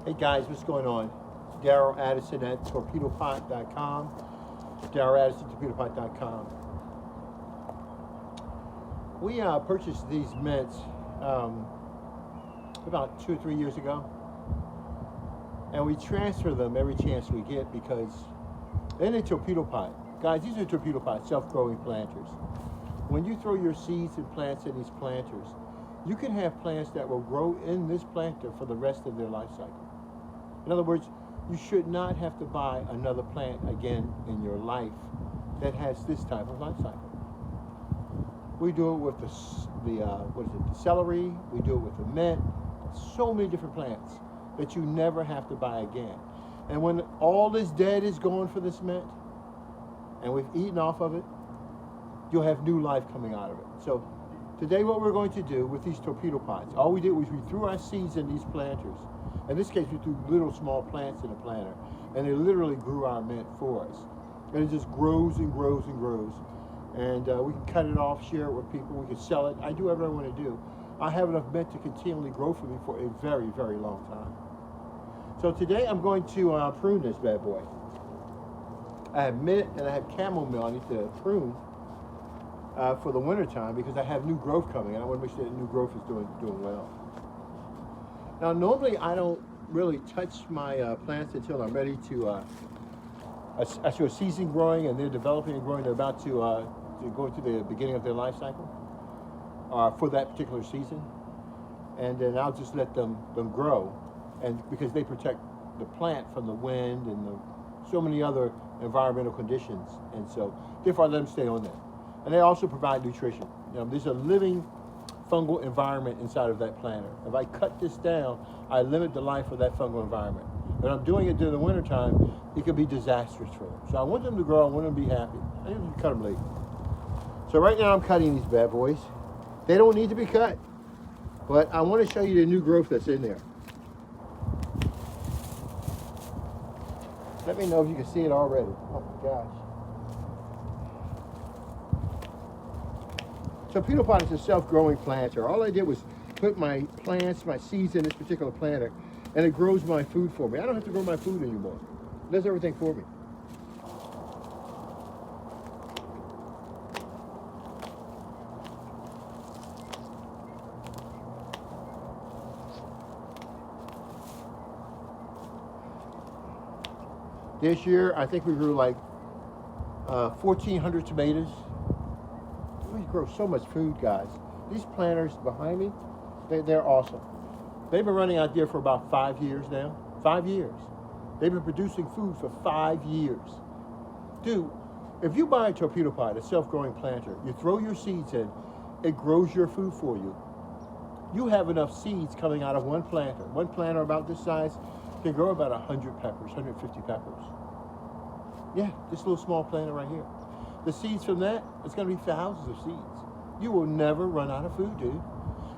Hey guys, what's going on? Daryl Addison at Torpedopot.com. Daryl Addison, Torpedopot.com. We purchased these mints about 2 or 3 years ago, and we transfer them every chance we get because in a torpedo pot, guys, these are torpedo pots, self-growing planters. When you throw your seeds and plants in these planters, you can have plants that will grow in this planter for the rest of their life cycle. In other words, you should not have to buy another plant again in your life that has this type of life cycle. We do it with the celery. We do it with the mint. So many different plants that you never have to buy again. And when all this dead is gone for this mint, and we've eaten off of it, you'll have new life coming out of it. So today what we're going to do with these torpedo pots, all we did was we threw our seeds in these planters. In this case, we threw little small plants in a planter, and they literally grew our mint for us. And it just grows and grows and grows. And we can cut it off, share it with people, we can sell it. I do whatever I want to do. I have enough mint to continually grow for me for a very, very long time. So today I'm going to prune this bad boy. I have mint and I have chamomile I need to prune for the winter time because I have new growth coming and I want to make sure that new growth is doing well. Now normally I don't really touch my plants until I'm ready to, I show a season growing and they're developing and growing. They're about to go to the beginning of their life cycle for that particular season. And then I'll just let them grow, and because they protect the plant from the wind and so many other environmental conditions. And so therefore I let them stay on there. And they also provide nutrition. You know, there's a living fungal environment inside of that planter. If I cut this down, I limit the life of that fungal environment. When I'm doing it during the winter time, it could be disastrous for them. So I want them to grow, I want them to be happy. I usually cut them late. So right now I'm cutting these bad boys. They don't need to be cut, but I want to show you the new growth that's in there. Let me know if you can see it already. Oh my gosh. Torpedo pot is a self-growing planter. All I did was put my plants, my seeds in this particular planter, and it grows my food for me. I don't have to grow my food anymore. It does everything for me. This year, I think we grew like 1,400 tomatoes. We grow so much food, guys. These planters behind me, they're awesome. They've been running out there for about 5 years now. 5 years. They've been producing food for 5 years. Dude, if you buy a torpedo pot, a self-growing planter, you throw your seeds in, it grows your food for you. You have enough seeds coming out of one planter. One planter about this size can grow about 100 peppers, 150 peppers. Yeah, this little small planter right here. The seeds from that, it's going to be thousands of seeds. You will never run out of food, dude.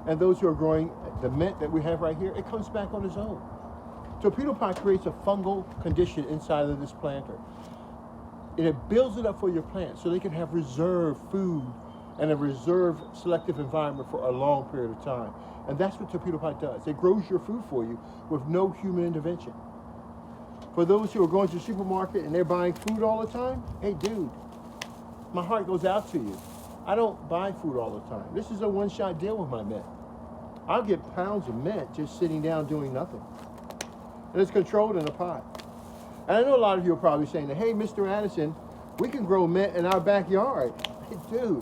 And those who are growing the mint that we have right here, it comes back on its own. Torpedo pot creates a fungal condition inside of this planter. And it builds it up for your plant so they can have reserve food and a reserve selective environment for a long period of time. And that's what torpedo pot does. It grows your food for you with no human intervention. For those who are going to the supermarket and they're buying food all the time, hey dude, my heart goes out to you. I don't buy food all the time. This is a one-shot deal with my mint. I'll get pounds of mint just sitting down doing nothing. And it's controlled in a pot. And I know a lot of you are probably saying, hey, Mr. Addison, we can grow mint in our backyard. Hey, dude,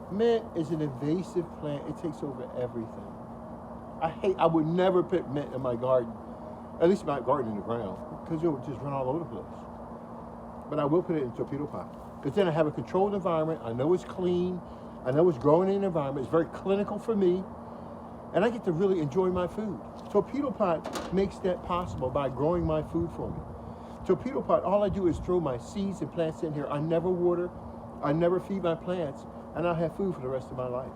mint is an invasive plant. It takes over everything. I would never put mint in my garden, at least my garden in the ground, because it would just run all over the place. But I will put it in a torpedo pot, because then I have a controlled environment. I know it's clean. I know it's growing in an environment. It's very clinical for me. And I get to really enjoy my food. Torpedo pot makes that possible by growing my food for me. Torpedo pot, all I do is throw my seeds and plants in here. I never water. I never feed my plants. And I'll have food for the rest of my life.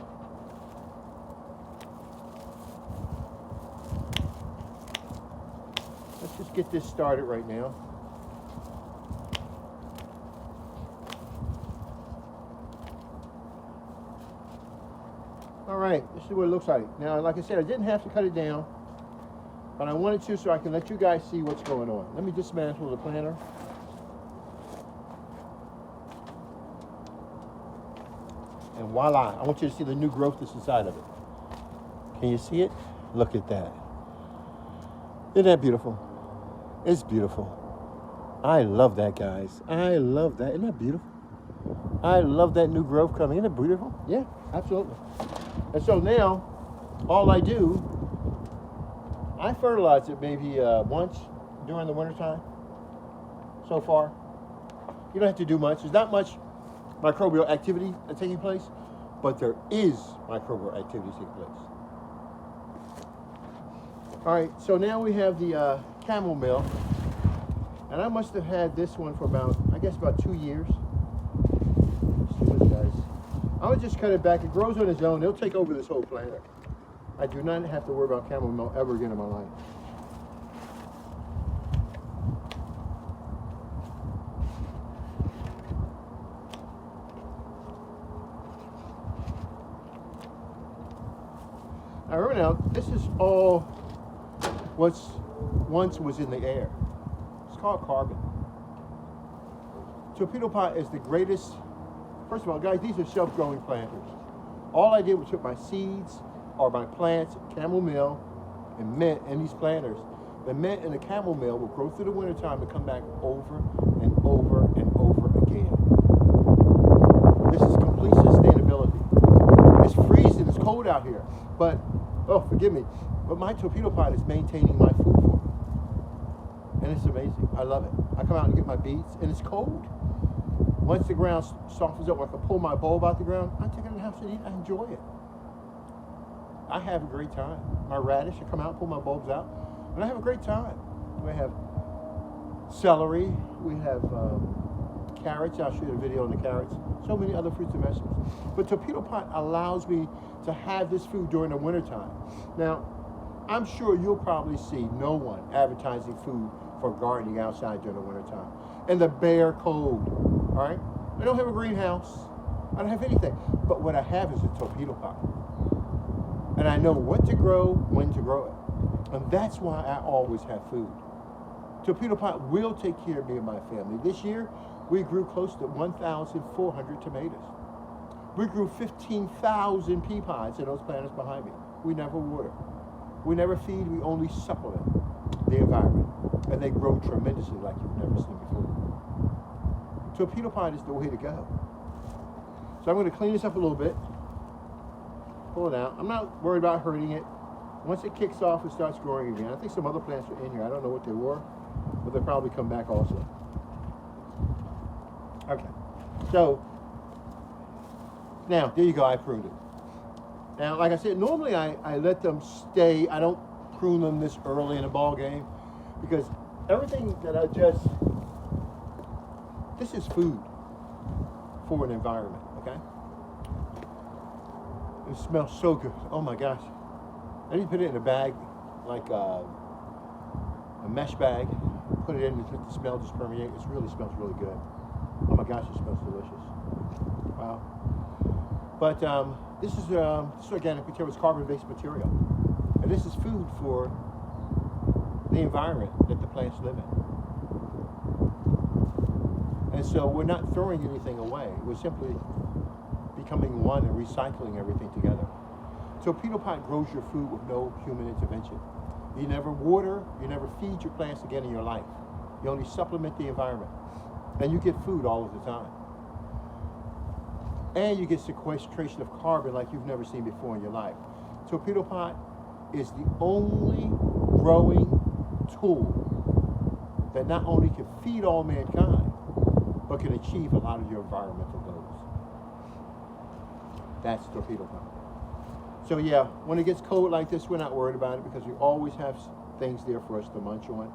Let's just get this started right now. All right, this is what it looks like. Now, like I said, I didn't have to cut it down. But I wanted to so I can let you guys see what's going on. Let me dismantle the planter. And voila, I want you to see the new growth that's inside of it. Can you see it? Look at that. Isn't that beautiful? It's beautiful. I love that, guys. I love that. Isn't that beautiful? I love that new growth coming. Isn't it beautiful? Yeah, absolutely. And so now, all I do, I fertilize it maybe once during the wintertime so far. You don't have to do much. There's not much microbial activity taking place, but there is microbial activity taking place. All right, so now we have the chamomile, and I must have had this one for about, I guess, about 2 years. Let's see what it does. I would just cut it back. It grows on its own. It'll take over this whole planter. I do not have to worry about chamomile ever again in my life. Now remember now, this is all what's once was in the air. It's called carbon. Torpedopot is the greatest. First of all, guys, these are self-growing planters. All I did was took my seeds or my plants, chamomile and mint in these planters. The mint and the chamomile will grow through the wintertime and come back over and over and over again. This is complete sustainability. It's freezing, it's cold out here, but, oh, forgive me, but my Torpedopot is maintaining my food for me. And it's amazing. I love it. I come out and get my beets, and it's cold. Once the ground softens up, I can pull my bulb out the ground, I take it in the house and eat. I enjoy it. I have a great time. My radish, I come out, pull my bulbs out, and I have a great time. We have celery, we have carrots. I'll show you a video on the carrots. So many other fruits and vegetables. But Torpedopot allows me to have this food during the wintertime. Now, I'm sure you'll probably see no one advertising food for gardening outside during the wintertime. And the bare cold, all right? I don't have a greenhouse. I don't have anything. But what I have is a Torpedopot. And I know what to grow, when to grow it. And that's why I always have food. Torpedopot will take care of me and my family. This year, we grew close to 1,400 tomatoes. We grew 15,000 pea pods in those planters behind me. We never water. We never feed, we only supplement the environment. And they grow tremendously like you've never seen before. Torpedopot is the way to go. So I'm going to clean this up a little bit. Pull it out. I'm not worried about hurting it. Once it kicks off, it starts growing again. I think some other plants are in here. I don't know what they were, but they'll probably come back also. Okay. So, now, there you go. I pruned it. Now, like I said, normally I let them stay. I don't prune them this early in the ball game because everything that I just, this is food for an environment, okay? It smells so good. Oh my gosh. I didn't put it in a bag, like a mesh bag. Put it in and let the smell just permeate. It really smells really good. Oh my gosh, it smells delicious. Wow. But this is organic material. It's carbon-based material. And this is food for the environment that the plants live in. And so we're not throwing anything away. We're simply becoming one and recycling everything together. Torpedopot grows your food with no human intervention. You never water, you never feed your plants again in your life. You only supplement the environment. And you get food all of the time. And you get sequestration of carbon like you've never seen before in your life. Torpedopot is the only growing tool that not only can feed all mankind, but can achieve a lot of your environmental goals. That's Torpedopot. So yeah, when it gets cold like this, we're not worried about it because we always have things there for us to munch on.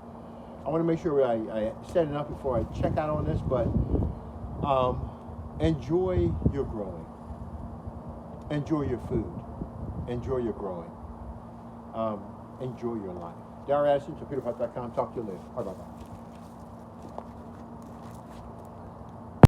I want to make sure I set it up before I check out on this, but enjoy your growing. Enjoy your food. Enjoy your growing. Enjoy your life. Darren Addison, Torpedopot.com. Talk to you later. Bye-bye.